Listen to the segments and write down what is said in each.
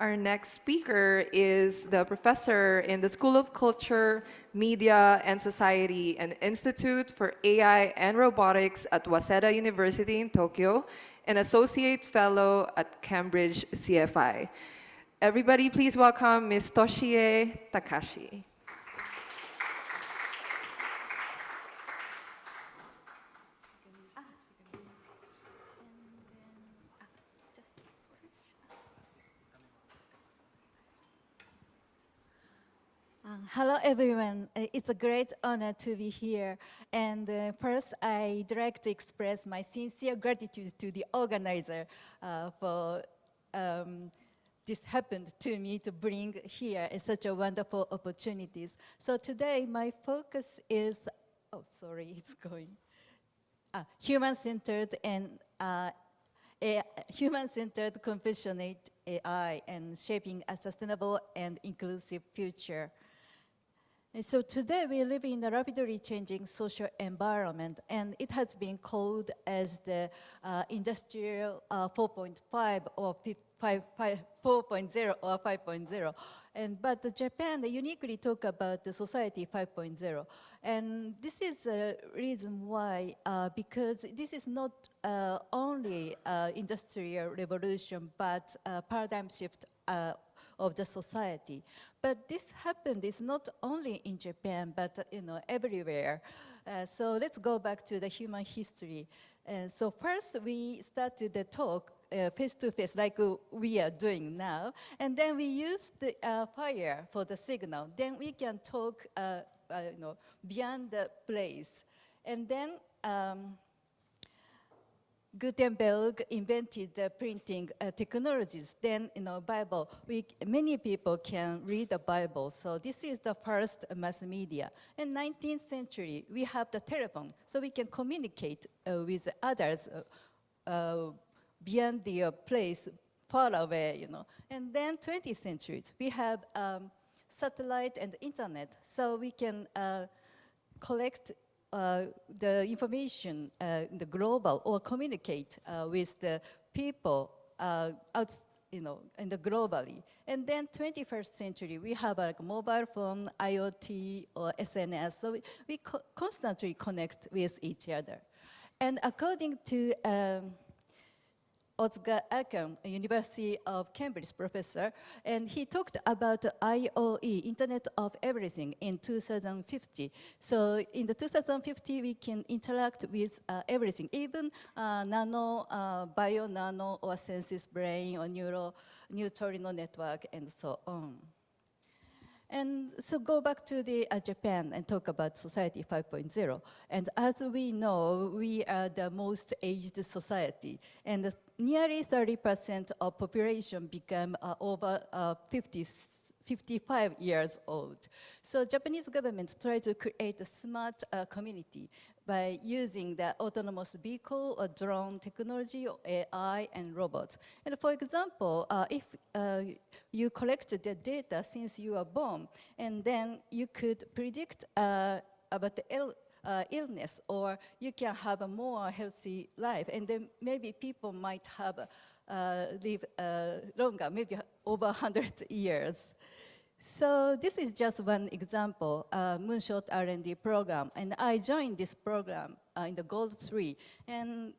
Our next speaker is the professor in the School of Culture, Media, and Society and Institute for AI and Robotics at Waseda University in Tokyo, an associate fellow at Cambridge CFI. Everybody, please welcome Ms. Toshie Takahashi. Hello, everyone. It's a great honor to be here. And first, I'd like to express my sincere gratitude to the organizer for this happened to me to bring here such a wonderful opportunities. So today, my focus is, oh, sorry, it's going. Human-centered and human-centered compassionate AI and shaping a sustainable and inclusive future. And so today we live in a rapidly changing social environment, and it has been called as the industrial 4.5 or 4.0 or 5.0. But Japan uniquely talk about the society 5.0. And this is a reason why, because this is not only industrial revolution, but paradigm shift of the society. But this happened is not only in Japan, but everywhere. So let's go back to the human history. So first we started the talk face-to-face like we are doing now. And then we use the fire for the signal. Then we can talk beyond the place. And then Gutenberg invented the printing technologies. Then, Bible, many people can read the Bible. So this is the first mass media. In 19th century, we have the telephone, so we can communicate with others beyond the place, far away, And then 20th century, we have satellite and internet, so we can collect the information, the global, or communicate with the people out, and globally. And then 21st century, we have like mobile phone, IoT, or SNS. So we constantly connect with each other. And according to Osaka AM, University of Cambridge professor, and he talked about IoE, Internet of Everything, in 2050. So in the 2050, we can interact with everything, even nano, bio nano, or senses brain, or neutrino network, and so on. And so go back to the Japan and talk about society 5.0. And as we know, we are the most aged society. And nearly 30% of population become over 55 years old. So Japanese government tried to create a smart community by using the autonomous vehicle or drone technology, or AI and robots. And for example, if you collected the data since you were born, and then you could predict about the illness, or you can have a more healthy life, and then maybe people might have live longer, maybe over 100 years. So this is just one example, Moonshot R&D program, and I joined this program in the Goal 3, and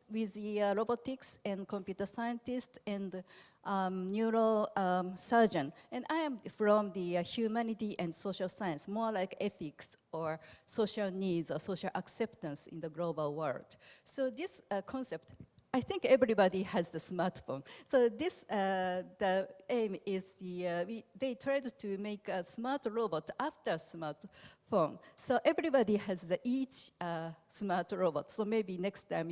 with the robotics and computer scientist and neurosurgeon, and I am from the humanity and social science, more like ethics or social needs or social acceptance in the global world. So this concept, I think everybody has the smartphone. So this, the aim is they tried to make a smart robot after smartphone. So everybody has each smart robot. So maybe next time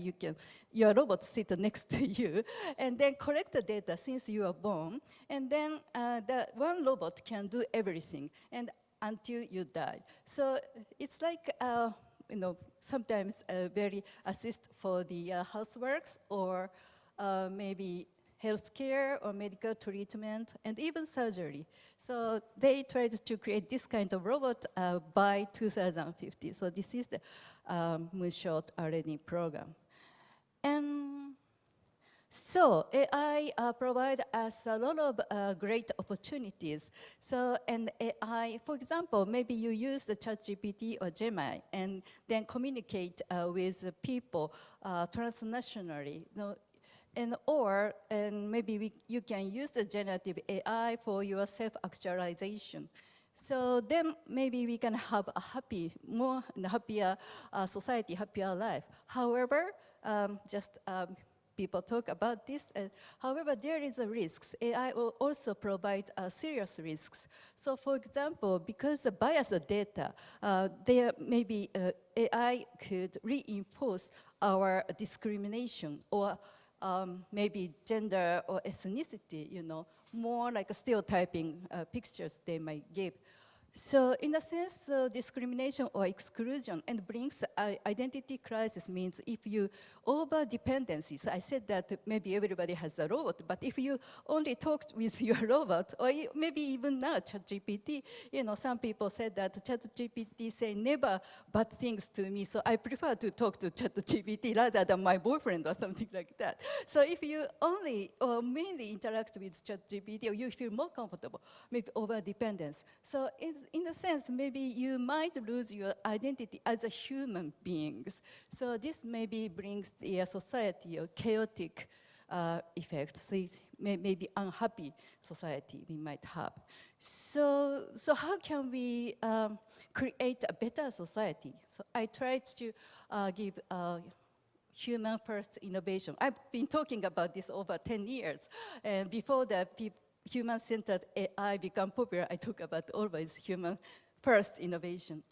your robot sit next to you and then collect the data since you are born. And then the one robot can do everything and until you die. So it's like, sometimes very assist for the houseworks or maybe healthcare or medical treatment and even surgery. So they tried to create this kind of robot by 2050. So this is the Moonshot R&D program. And So AI provide us a lot of great opportunities. So, and AI, for example, maybe you use the ChatGPT or Gemini and then communicate with people transnationally. And maybe you can use the generative AI for your self-actualization. So then maybe we can have a happier society, happier life. However, people talk about this. However, there is a risks. AI will also provide serious risks. So for example, because of biased data, there maybe AI could reinforce our discrimination or maybe gender or ethnicity, more like stereotyping pictures they might give. So in a sense, discrimination or exclusion and brings identity crisis means if you over dependency. So I said that maybe everybody has a robot, but if you only talk with your robot, or maybe even now ChatGPT, some people said that ChatGPT say never bad things to me, so I prefer to talk to ChatGPT rather than my boyfriend or something like that. So if you only or mainly interact with ChatGPT, or you feel more comfortable, maybe over dependence. So in a sense, maybe you might lose your identity as a human beings. So this maybe brings the society or chaotic effect. So it may be unhappy society we might have. So how can we create a better society? So I tried to give human first innovation. I've been talking about this over 10 years. And before that, human-centered AI become popular, I talk about always human first innovation.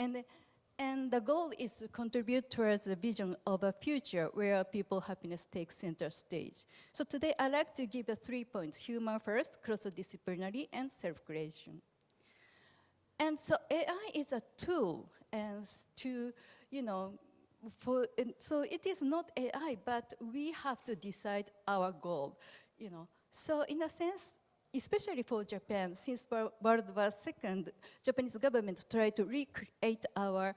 And the goal is to contribute towards the vision of a future where people happiness takes center stage. So today I'd like to give 3 points: human first, cross-disciplinary, and self-creation. And so AI is a tool and to, so it is not AI, but we have to decide our goal, So in a sense, especially for Japan, since World War II, Japanese government tried to recreate our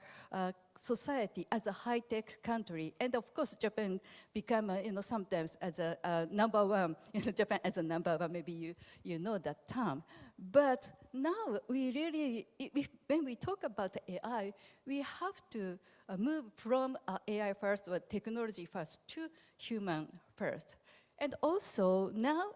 society as a high-tech country. And of course, Japan became, sometimes as a number one, Japan as a number one, maybe you know that term. But now we really, when we talk about AI, we have to move from AI first or technology first to human first. And also now,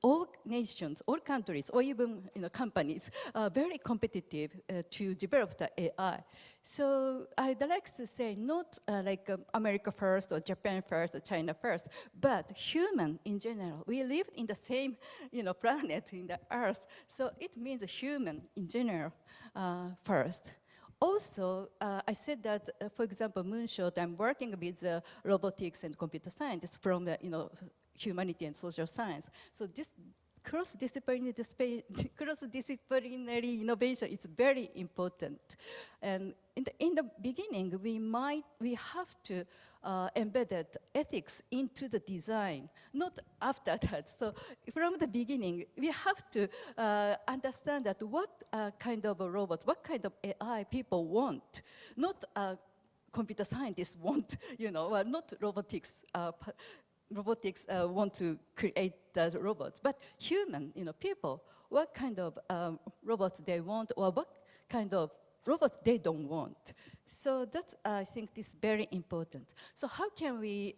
all nations, all countries, or even companies are very competitive to develop the AI. So I'd like to say not like America first or Japan first or China first, but human in general. We live in the same planet, in the Earth, so it means human in general first. Also, I said that, for example, Moonshot, I'm working with robotics and computer scientists from the humanity and social science. So this cross-disciplinary innovation is very important. And in the beginning, we have to embed ethics into the design, not after that. So from the beginning, we have to understand that what kind of a robot, what kind of AI people want, not computer scientists want, not robotics want to create the robots, but human, people, what kind of robots they want or what kind of robots they don't want. So that's, I think, this is very important. So how can we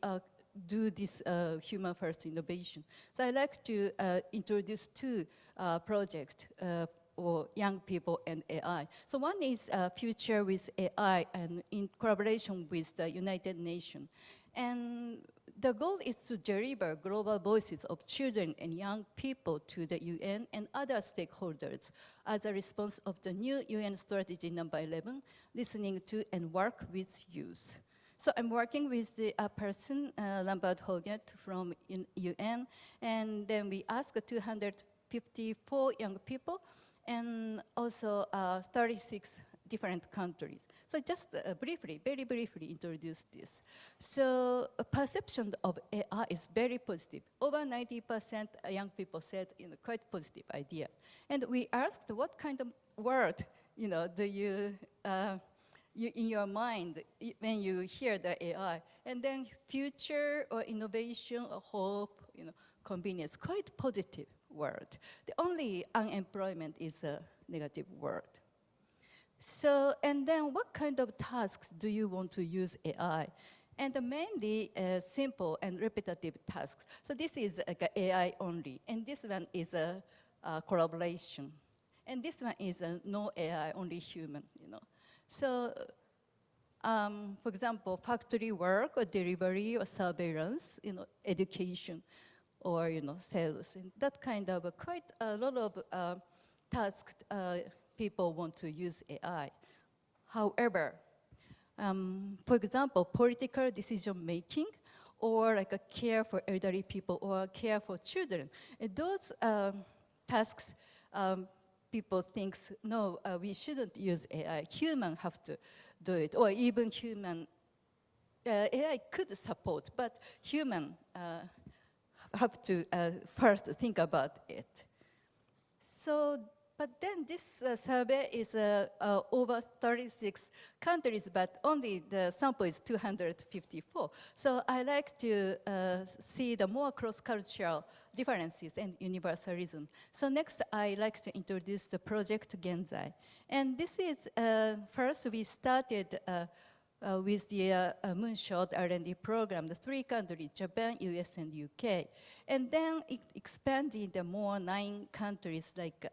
do this human first innovation? So I like to introduce two projects for young people and AI. So one is Future with AI, and in collaboration with the United Nations. And the goal is to deliver global voices of children and young people to the UN and other stakeholders as a response of the new UN strategy number 11, listening to and work with youth. So I'm working with the person, Lambert Hoget from UN, and then we asked 254 young people and also 36 different countries. So just briefly, very briefly introduce this. So perception of AI is very positive. Over 90% young people said, quite positive idea. And we asked what kind of word, do you in your mind when you hear the AI? And then future or innovation or hope, convenience, quite positive word. The only unemployment is a negative word. So, and then what kind of tasks do you want to use AI? And mainly simple and repetitive tasks. So this is like a AI only, and this one is a collaboration. And this one is a no AI, only human, So, for example, factory work or delivery or surveillance, education, or sales, and that kind of quite a lot of tasks people want to use AI. However, for example, political decision making, or like a care for elderly people, or care for children, and those tasks people think, no, we shouldn't use AI. Human have to do it, or even human. AI could support, but human have to first think about it. So, but then this survey is over 36 countries, but only the sample is 254. So I like to see the more cross-cultural differences and universalism. So next, I like to introduce the project Genzai. And this is, first we started with the Moonshot R&D program, the 3 countries, Japan, US, and UK. And then it expanded to more 9 countries like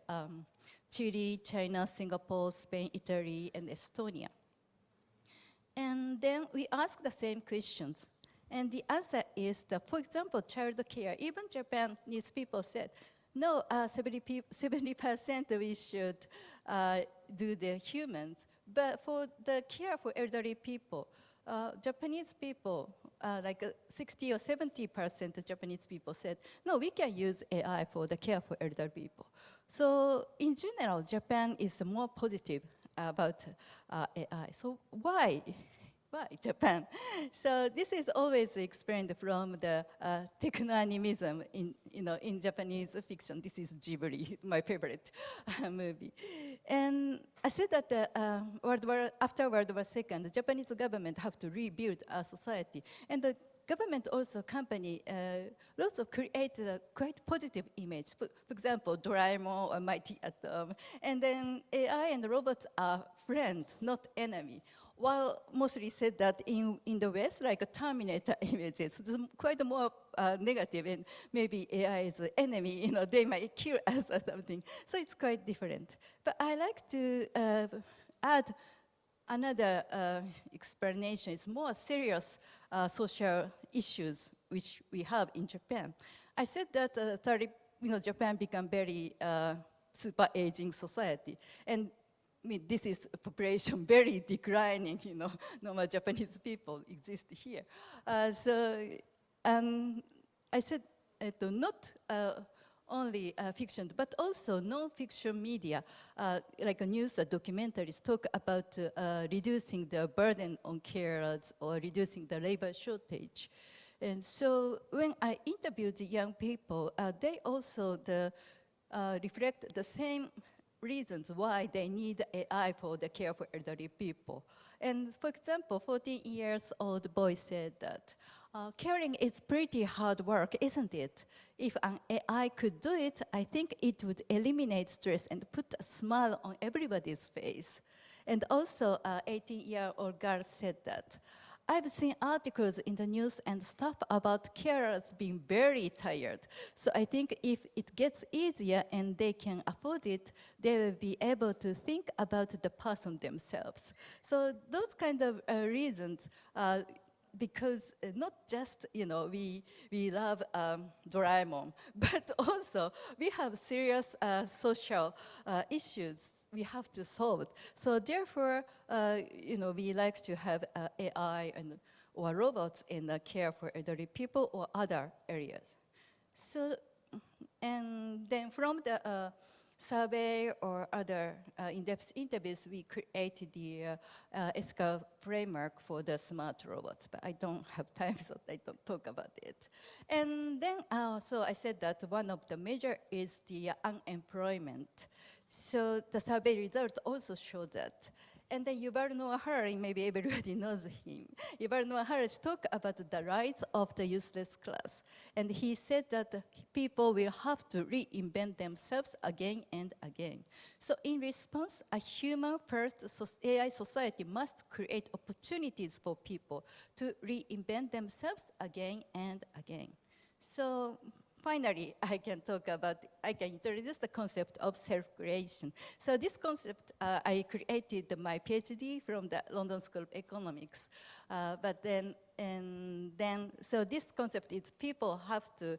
Chile, China, Singapore, Spain, Italy, and Estonia. And then we asked the same questions. And the answer is that, for example, child care, even Japanese people said, no, 70% we should do the humans. But for the care for elderly people, Japanese people, like 60 or 70% of Japanese people said, no, we can use AI for the care for elderly people. So in general, Japan is more positive about AI. So why? Why Japan? So this is always explained from the techno-animism in Japanese fiction. This is Ghibli, my favorite movie. And I said that after World War II, the Japanese government have to rebuild our society. And the government also company lots of created a quite positive image. For example, Doraemon or Mighty Atom. And then AI and robots are friend, not enemy. While mostly said that in the West, like a Terminator images, it's quite more negative, and maybe AI is an enemy, they might kill us or something. So it's quite different. But I like to add another explanation. It's more serious social issues which we have in Japan. I said that Japan become very super aging society, and this is population very declining, no more Japanese people exist here. So I said not only fiction, but also non-fiction media, like a news documentaries talk about reducing the burden on carers or reducing the labor shortage. And so when I interviewed the young people, they also reflect the same reasons why they need AI for the care for elderly people. And for example, 14-year-old boy said that caring is pretty hard work, isn't it? If an AI could do it, I think it would eliminate stress and put a smile on everybody's face. And also, 18-year-old girl said that, I've seen articles in the news and stuff about carers being very tired. So I think if it gets easier and they can afford it, they will be able to think about the person themselves. So those kind of reasons, because not just, we love Doraemon, but also we have serious social issues we have to solve. So therefore, we like to have AI or robots in the care for elderly people or other areas. So, and then from the survey or other in-depth interviews, we created the ethical framework for the smart robot. But I don't have time, so I don't talk about it. And then, so I said that one of the measure is the unemployment. So the survey results also show that. And then Yuval Noah Harari, maybe everybody knows him. Yuval Noah Harari talked about the rise of the useless class. And he said that people will have to reinvent themselves again and again. So in response, a human-first AI society must create opportunities for people to reinvent themselves again and again. So finally, I can introduce the concept of self-creation. So this concept, I created my PhD from the London School of Economics. So this concept is people have to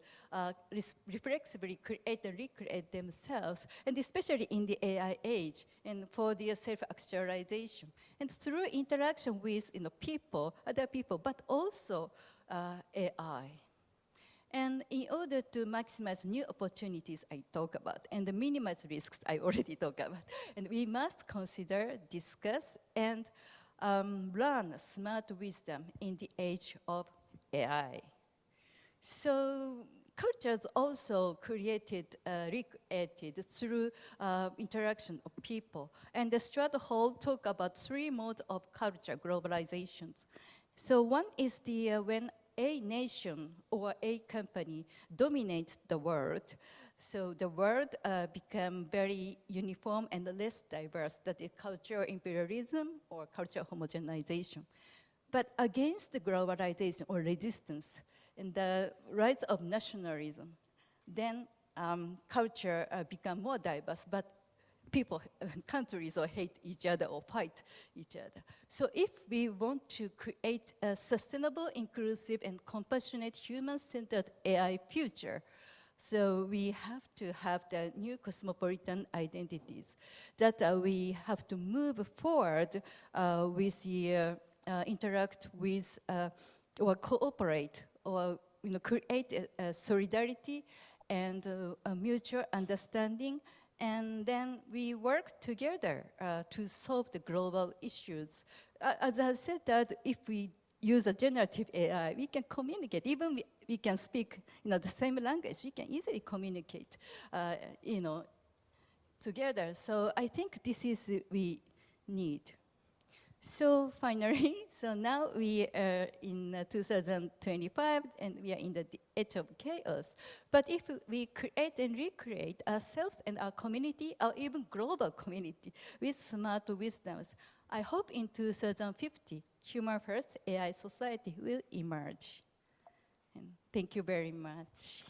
reflexively create and recreate themselves, and especially in the AI age, and for their self-actualization. And through interaction with people, other people, but also AI. And in order to maximize new opportunities I talk about, and the minimize risks I already talked about, and we must consider, discuss, and learn smart wisdom in the age of AI. So cultures also created, recreated through interaction of people. And the Stuart Hall talk about 3 modes of culture globalizations. So one is when a nation or a company dominates the world, so the world become very uniform and less diverse, that is cultural imperialism or cultural homogenization. But against the globalization or resistance and the rise of nationalism, then culture become more diverse, but people, countries or hate each other or fight each other. So if we want to create a sustainable, inclusive, and compassionate human-centered AI future, so we have to have the new cosmopolitan identities that we have to move forward with the interact with or cooperate or create a solidarity and a mutual understanding, and then we work together to solve the global issues. As I said, that if we use a generative AI, we can communicate. Even we can speak the same language. We can easily communicate together. So I think this is we need. So finally, so now we are in 2025, and we are in the edge of chaos. But if we create and recreate ourselves and our community, or even global community, with smart wisdoms, I hope in 2050, human-first AI society will emerge. And thank you very much.